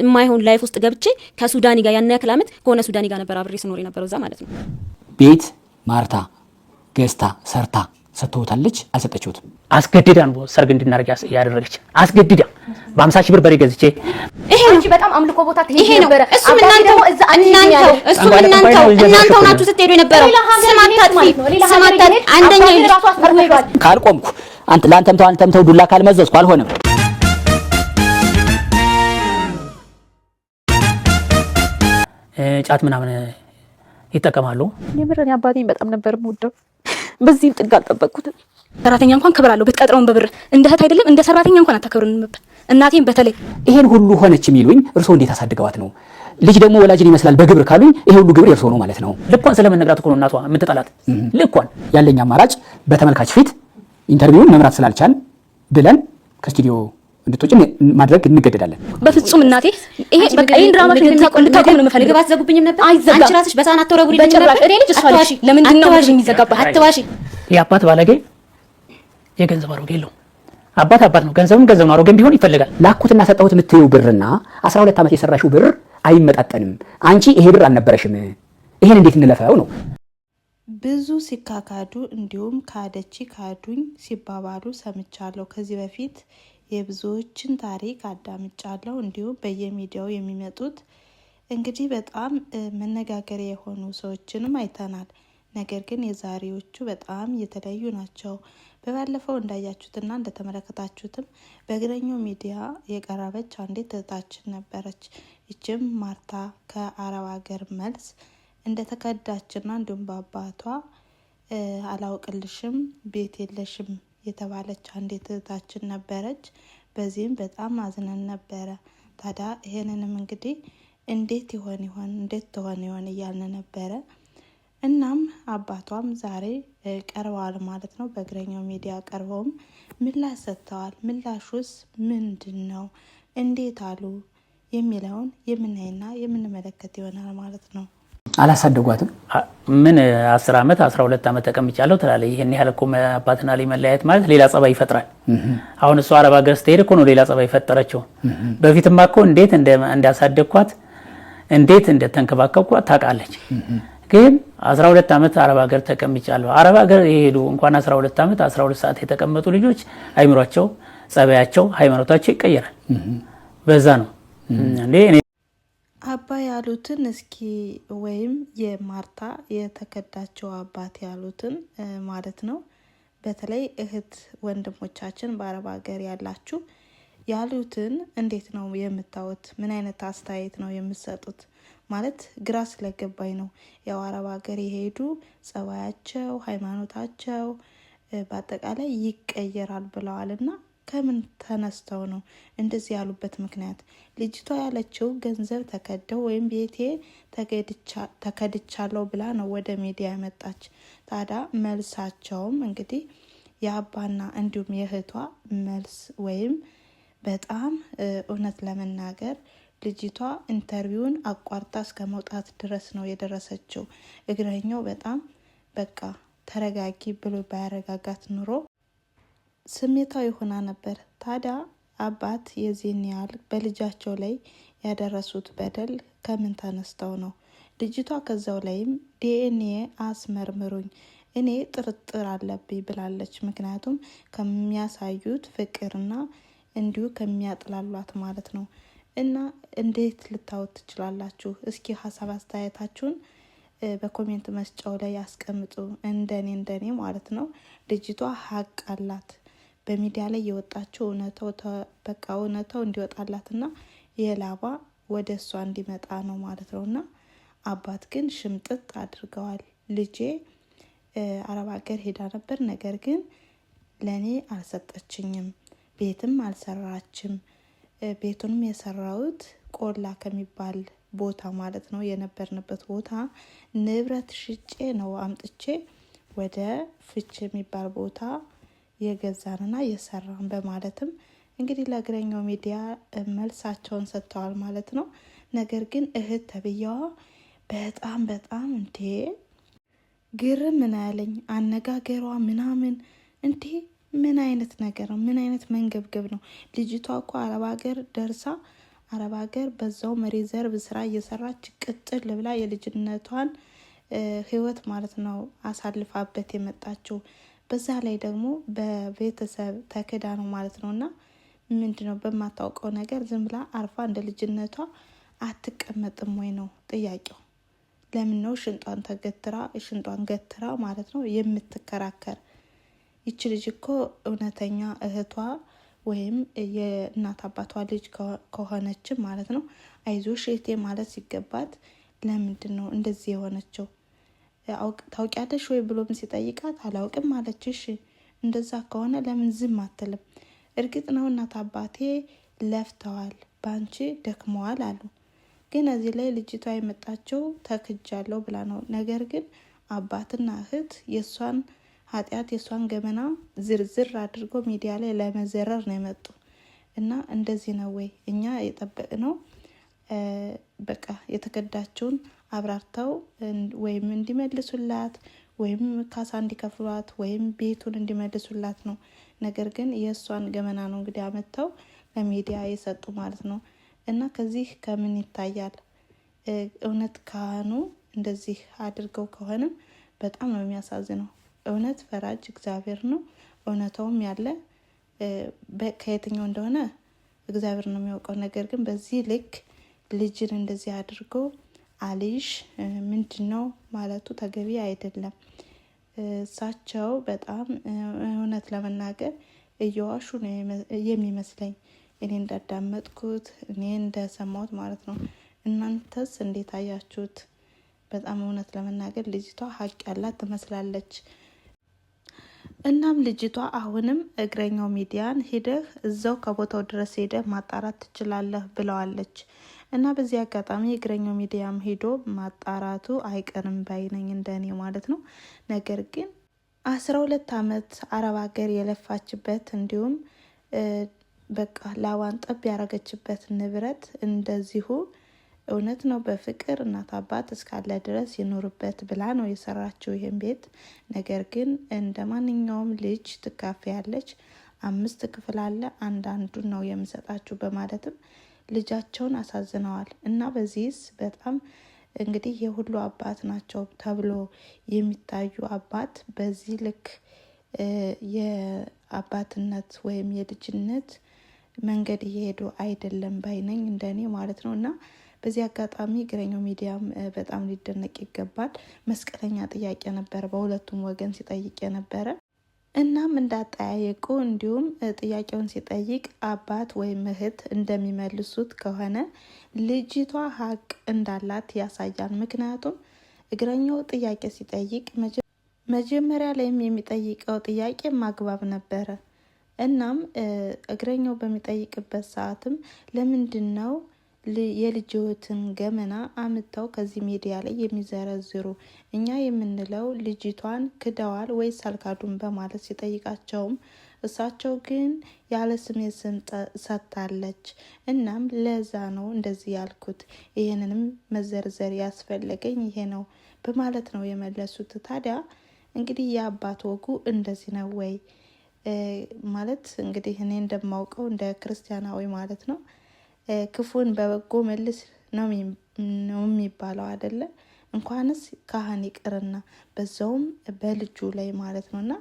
የማይሆን ላይፍ ውስጥ ገብቼ ከሱዳኒ ጋር ያን ያክል አመት ከሆነ ሱዳኒ ጋር ነበር አብሬ ስኖር የነበረው እዛ ማለት ነው። ቤት ማርታ ገዝታ ሰርታ ሰጥቶታለች አልሰጠችውትም። አስገድዳ ነው ሰርግ እንድናረግ ያደረገች አስገድዳ በ50 ሺህ ብር በሬ ገዝቼ ይሄ ነው በጣም አምልኮ ቦታ ትሄጂ ነበር። እሱም እናንተው ናችሁ ስትሄዱ የነበረው። ስማታት አንደኛ ራሱ አስፈርቷል። ካልቆምኩ ለአንተም ተው ዱላ ካልመዘዝኩ አልሆነም። ጫት ምናምን ይጠቀማሉ። የምረን አባቴን በጣም ነበር የምወደው። በዚህ ጥግ አልጠበቅኩትም። ሰራተኛ እንኳን ክብር አለው ብትቀጥረውን በብር እንደ እህት አይደለም እንደ ሰራተኛ እንኳን አታከብሩንም ነበር። እናቴን በተለይ ይሄን ሁሉ ሆነች የሚሉኝ እርሶ እንዴት አሳድገዋት ነው? ልጅ ደግሞ ወላጅን ይመስላል በግብር ካሉኝ ይሄ ሁሉ ግብር የርሶ ነው ማለት ነው። ልኳን ስለምንነግራት እኮ ነው እናቷ የምትጠላት። ልኳን ያለኝ አማራጭ በተመልካች ፊት ኢንተርቪውን መምራት ስላልቻል ብለን ከስቱዲዮ እንድትወጪ ማድረግ እንገደዳለን። በፍጹም እናቴ ይሄ በቃ ይሄን ድራማ እንድታቆም ነው የምፈልገው። ግባት ዘጉብኝም ነበር። አንቺ ራስሽ በሳን አትወረውሪ ነበር። እኔ ልጅ እሷ ለምን ነው የሚዘጋባ? አትዋሺ። የአባት ባለጌ የገንዘብ አሮጌ የለው። አባት ነው፣ ገንዘብም ገንዘብ ነው። አሮጌም ቢሆን ይፈልጋል። ላኩትና ሰጣሁት የምትይው ብርና 12 ዓመት የሰራሽው ብር አይመጣጠንም። አንቺ ይሄ ብር አልነበረሽም። ይሄን እንዴት እንለፈው ነው? ብዙ ሲካካዱ እንዲሁም ካዱኝ ሲባባሉ ሰምቻለሁ። ከዚህ በፊት የብዙዎችን ታሪክ አዳምጫለሁ። እንዲሁም በየሚዲያው የሚመጡት እንግዲህ በጣም መነጋገሪያ የሆኑ ሰዎችንም አይተናል። ነገር ግን የዛሬዎቹ በጣም የተለዩ ናቸው። በባለፈው እንዳያችሁትና እንደተመለከታችሁትም በእግረኛው ሚዲያ የቀረበች አንዲት እህታችን ነበረች። ይችም ማርታ ከአረብ ሀገር መልስ እንደተከዳችና እንዲሁም በአባቷ አላውቅልሽም ቤት የለሽም የተባለች አንዲት እህታችን ነበረች። በዚህም በጣም አዝነን ነበረ። ታዲያ ይሄንንም እንግዲህ እንዴት ይሆን እያልን ነበረ። እናም አባቷም ዛሬ ቀርበዋል ማለት ነው። በእግረኛው ሚዲያ ቀርበውም ምላሽ ሰጥተዋል። ምላሹስ ምንድን ነው? እንዴት አሉ የሚለውን የምናይና የምንመለከት ይሆናል ማለት ነው። አላሳደጓትም። ምን 10 ዓመት 12 ዓመት ተቀምጫለሁ ትላለች። ይሄን ያህል እኮ አባትና ልጅ መለያየት ማለት ሌላ ጸባይ ይፈጥራል። አሁን እሷ አረብ ሀገር ስትሄድ እኮ ነው ሌላ ጸባይ ፈጠረችው። በፊትማ እኮ እንዴት እንዳሳደግኳት እንዴት እንደተንከባከብኳት ታውቃለች። ግን 12 ዓመት አረብ ሀገር ተቀምጫለሁ። አረብ ሀገር የሄዱ እንኳን 12 ዓመት 12 ሰዓት የተቀመጡ ልጆች አይምሯቸው፣ ጸባያቸው፣ ሃይማኖታቸው ይቀየራል። በዛ ነው እንዴ አባ ያሉትን እስኪ ወይም የማርታ የተከዳቸው አባት ያሉትን ማለት ነው። በተለይ እህት ወንድሞቻችን በአረብ ሀገር ያላችሁ ያሉትን እንዴት ነው የምታዩት? ምን አይነት አስተያየት ነው የምትሰጡት? ማለት ግራ ስለገባኝ ነው። ያው አረብ ሀገር የሄዱ ጸባያቸው፣ ሃይማኖታቸው በአጠቃላይ ይቀየራል ብለዋልና ከምን ተነስተው ነው እንደዚህ ያሉበት ምክንያት? ልጅቷ ያለችው ገንዘብ ተከደው ወይም ቤቴ ተከድቻለሁ ብላ ነው ወደ ሚዲያ ያመጣች። ታዲያ መልሳቸውም እንግዲህ የአባና እንዲሁም የእህቷ መልስ ወይም በጣም እውነት ለመናገር ልጅቷ ኢንተርቪውን አቋርጣ እስከ መውጣት ድረስ ነው የደረሰችው። እግረኛው በጣም በቃ ተረጋጊ ብሎ ባያረጋጋት ኑሮ ስሜታዊ ሆና ነበር። ታዲያ አባት የዚህን ያህል በልጃቸው ላይ ያደረሱት በደል ከምን ተነስተው ነው? ልጅቷ ከዛው ላይም ዲኤንኤ አስመርምሩኝ እኔ ጥርጥር አለብኝ ብላለች። ምክንያቱም ከሚያሳዩት ፍቅርና እንዲሁ ከሚያጥላሏት ማለት ነው። እና እንዴት ልታዩት ትችላላችሁ? እስኪ ሀሳብ አስተያየታችሁን በኮሜንት መስጫው ላይ ያስቀምጡ። እንደኔ ማለት ነው። ልጅቷ ሀቅ አላት። በሚዲያ ላይ የወጣችው እውነታው እንዲወጣላትና የላባ ወደ እሷ እንዲመጣ ነው ማለት ነውና አባት ግን ሽምጥጥ አድርገዋል። ልጄ አረብ ሀገር ሄዳ ነበር፣ ነገር ግን ለኔ አልሰጠችኝም፣ ቤትም አልሰራችም። ቤቱንም የሰራውት ቆላ ከሚባል ቦታ ማለት ነው የነበርንበት ቦታ ንብረት ሽጬ ነው አምጥቼ ወደ ፍች የሚባል ቦታ የገዛንና የሰራን በማለትም እንግዲህ ለእግረኛው ሚዲያ መልሳቸውን ሰጥተዋል ማለት ነው። ነገር ግን እህት ተብያዋ በጣም እንዴ ግርም ምን ያለኝ አነጋገሯ ምናምን እንዴ ምን አይነት ነገር ነው? ምን አይነት መንገብገብ ነው? ልጅቷ እኮ አረብ ሀገር ደርሳ አረብ ሀገር በዛው ሪዘርቭ ስራ እየሰራች ቅጥል ብላ የልጅነቷን ህይወት ማለት ነው አሳልፋበት የመጣችው። በዛ ላይ ደግሞ በቤተሰብ ተክዳ ነው ማለት ነውና ምንድነው በማታውቀው ነገር ዝም ብላ አርፋ እንደ ልጅነቷ አትቀመጥም ወይ ነው ጥያቄው። ለምን ነው ሽንጧን ገትራ ማለት ነው የምትከራከር? ይቺ ልጅ እኮ እውነተኛ እህቷ ወይም የእናት አባቷ ልጅ ከሆነች ማለት ነው አይዞሽ እህቴ ማለት ሲገባት ለምንድን ነው እንደዚህ የሆነችው? ታውቂያለሽ ወይ ብሎም ሲጠይቃት አላውቅም አለችሽ። እንደዛ ከሆነ ለምን ዝም አትልም? እርግጥ ነው እናት አባቴ ለፍተዋል፣ ባንቺ ደክመዋል አሉ። ግን እዚህ ላይ ልጅቷ የመጣችው ተክጃለሁ ብላ ነው። ነገር ግን አባትና እህት የሷን ኃጢአት የሷን ገመና ዝርዝር አድርጎ ሚዲያ ላይ ለመዘረር ነው የመጡ እና እንደዚህ ነው ወይ እኛ የጠበቅነው? በቃ የተከዳችውን አብራርተው ወይም እንዲመልሱላት ወይም ካሳ እንዲከፍሏት ወይም ቤቱን እንዲመልሱላት ነው። ነገር ግን የእሷን ገመና ነው እንግዲህ አመተው ለሚዲያ የሰጡ ማለት ነው። እና ከዚህ ከምን ይታያል? እውነት ካህኑ እንደዚህ አድርገው ከሆነም በጣም ነው የሚያሳዝነው። እውነት ፈራጅ እግዚአብሔር ነው። እውነታውም ያለ ከየትኛው እንደሆነ እግዚአብሔር ነው የሚያውቀው። ነገር ግን በዚህ ልክ ልጅን እንደዚህ አድርጎ አልሽ ምንድነው ማለቱ ተገቢ አይደለም። እሳቸው በጣም እውነት ለመናገር እየዋሹ ነው የሚመስለኝ፣ እኔ እንዳዳመጥኩት እኔ እንደሰማሁት ማለት ነው። እናንተስ እንዴት አያችሁት? በጣም እውነት ለመናገር ልጅቷ ሀቅ ያላት ትመስላለች። እናም ልጅቷ አሁንም እግረኛው ሚዲያን ሄደህ እዛው ከቦታው ድረስ ሄደህ ማጣራት ትችላለህ ብለዋለች። እና በዚህ አጋጣሚ እግረኛው ሚዲያም ሄዶ ማጣራቱ አይቀርም ባይነኝ እንደኔ ማለት ነው። ነገር ግን 12 አመት አረብ ሀገር የለፋችበት እንዲሁም በቃ ላዋን ጠብ ያረገችበት ንብረት እንደዚሁ እውነት ነው በፍቅር እናት አባት እስካለ ድረስ ይኖርበት ብላ ነው የሰራችው ይሄን ቤት። ነገር ግን እንደ ማንኛውም ልጅ ትካፈያለች፣ 5 ክፍል አለ፣ አንዳንዱን ነው የምሰጣችሁ በማለትም ልጃቸውን አሳዝነዋል። እና በዚህስ በጣም እንግዲህ የሁሉ አባት ናቸው ተብሎ የሚታዩ አባት በዚህ ልክ የአባትነት ወይም የልጅነት መንገድ እየሄዱ አይደለም ባይነኝ እንደኔ ማለት ነው። እና በዚህ አጋጣሚ እግረኛው ሚዲያም በጣም ሊደነቅ ይገባል። መስቀለኛ ጥያቄ ነበረ በሁለቱም ወገን ሲጠይቅ የነበረ። እናም እንዳጠያየቁ እንዲሁም ጥያቄውን ሲጠይቅ አባት ወይም እህት እንደሚመልሱት ከሆነ ልጅቷ ሀቅ እንዳላት ያሳያል። ምክንያቱም እግረኛው ጥያቄ ሲጠይቅ መጀመሪያ ላይም የሚጠይቀው ጥያቄ ማግባብ ነበረ። እናም እግረኛው በሚጠይቅበት ሰዓትም ለምንድን ነው የልጅዎትን ገመና አምተው ከዚህ ሚዲያ ላይ የሚዘረዝሩ? እኛ የምንለው ልጅቷን ክደዋል ወይስ አልካዱም በማለት ሲጠይቃቸውም እሳቸው ግን ያለ ስሜ ስም ሰጥታለች። እናም ለዛ ነው እንደዚህ ያልኩት፣ ይሄንንም መዘርዘር ያስፈለገኝ ይሄ ነው በማለት ነው የመለሱት። ታዲያ እንግዲህ የአባት ወጉ እንደዚህ ነው ወይ ማለት እንግዲህ እኔ እንደማውቀው እንደ ክርስቲያናዊ ማለት ነው ክፉን በበጎ መልስ ነው የሚባለው አይደለ? እንኳንስ ካህን ይቅርና በዛውም በልጁ ላይ ማለት ነውና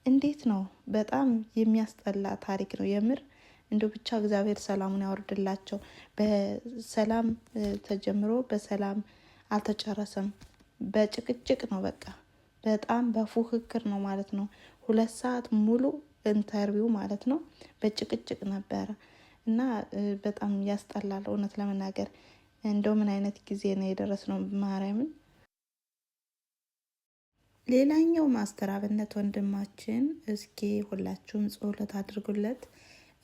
እንዴት ነው? በጣም የሚያስጠላ ታሪክ ነው የምር። እንዶ ብቻ እግዚአብሔር ሰላሙን ያወርድላቸው። በሰላም ተጀምሮ በሰላም አልተጨረሰም። በጭቅጭቅ ነው በቃ በጣም በፉክክር ነው ማለት ነው። 2 ሰዓት ሙሉ ኢንተርቪው ማለት ነው በጭቅጭቅ ነበረ እና በጣም ያስጠላል እውነት ለመናገር። እንደው ምን አይነት ጊዜ ነው የደረስነው ማርያምን። ሌላኛው ማስተር አብነት ወንድማችን እስኪ ሁላችሁም ጸሎት አድርጉለት።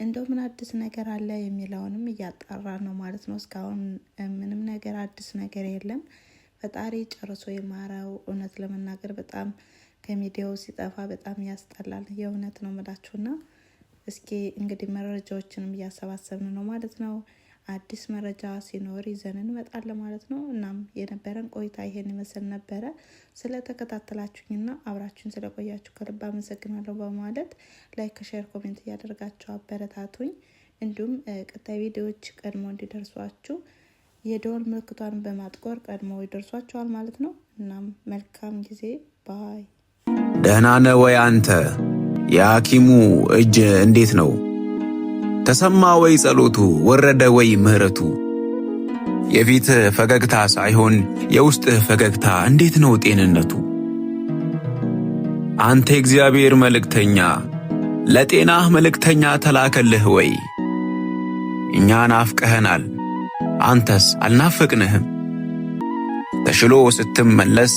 እንደው ምን አዲስ ነገር አለ የሚለውንም እያጣራ ነው ማለት ነው። እስካሁን ምንም ነገር አዲስ ነገር የለም። ፈጣሪ ጨርሶ ይማረው። እውነት ለመናገር በጣም ከሚዲያው ሲጠፋ በጣም ያስጠላል። የእውነት ነው የምላችሁና እስኪ እንግዲህ መረጃዎችንም እያሰባሰብን ነው ማለት ነው። አዲስ መረጃ ሲኖር ይዘን እንመጣለን ማለት ነው። እናም የነበረን ቆይታ ይሄን ይመስል ነበረ። ስለተከታተላችሁኝና አብራችሁን ስለቆያችሁ ከልብ አመሰግናለሁ በማለት ላይክ፣ ሼር፣ ኮሜንት እያደረጋችሁ አበረታቱኝ። እንዲሁም ቀጣይ ቪዲዮዎች ቀድሞ እንዲደርሷችሁ የደወል ምልክቷን በማጥቆር ቀድሞ ይደርሷችኋል ማለት ነው። እናም መልካም ጊዜ ባይ። ደህና ነህ ወይ አንተ? የሐኪሙ እጅ እንዴት ነው? ተሰማ ወይ ጸሎቱ? ወረደ ወይ ምህረቱ? የፊትህ ፈገግታ ሳይሆን የውስጥህ ፈገግታ እንዴት ነው ጤንነቱ? አንተ እግዚአብሔር መልእክተኛ ለጤናህ መልእክተኛ ተላከልህ ወይ? እኛን አፍቀኸናል፣ አንተስ አልናፈቅንህም? ተሽሎ ስትመለስ